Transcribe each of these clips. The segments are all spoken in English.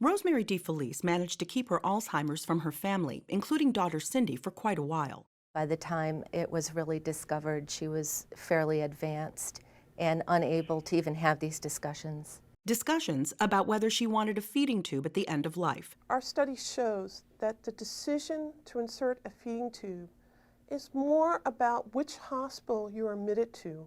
Rosemary DeFelice managed to keep her Alzheimer's from her family, including daughter Cindy, for quite a while. By the time it was really discovered, she was fairly advanced and unable to even have these discussions. Discussions about whether she wanted a feeding tube at the end of life. Our study shows that the decision to insert a feeding tube is more about which hospital you are admitted to,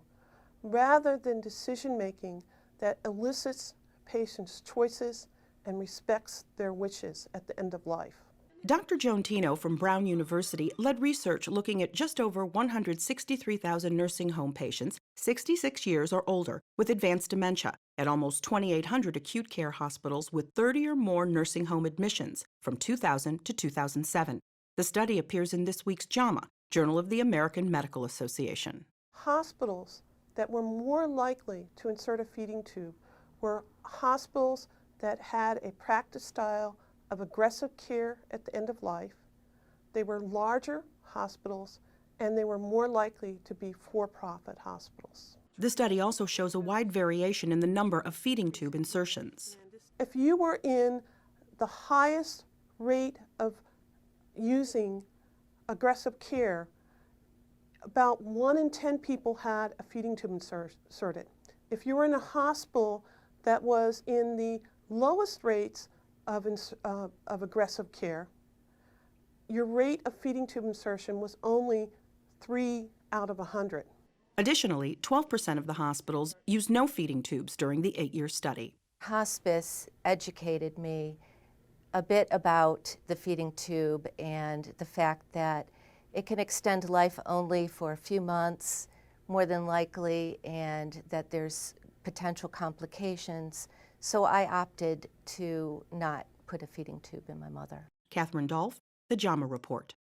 rather than decision-making that elicits patients' choices and respects their wishes at the end of life. Dr. Joan Tino from Brown University led research looking at just over 163,000 nursing home patients, 66 years or older, with advanced dementia at almost 2,800 acute care hospitals with 30 or more nursing home admissions from 2000 to 2007. The study appears in this week's JAMA, Journal of the American Medical Association. Hospitals that were more likely to insert a feeding tube were hospitals that had a practice style of aggressive care at the end of life. They were larger hospitals, and they were more likely to be for-profit hospitals. The study also shows a wide variation in the number of feeding tube insertions. If you were in the highest rate of using aggressive care, about 1 in 10 people had a feeding tube inserted. If you were in a hospital that was in the lowest rates of aggressive care, your rate of feeding tube insertion was only 3 out of 100. Additionally, 12% of the hospitals used no feeding tubes during the 8-year study. Hospice educated me a bit about the feeding tube and the fact that it can extend life only for a few months, more than likely, and that there's potential complications. So I opted to not put a feeding tube in my mother. Catherine Dolf, the JAMA Report.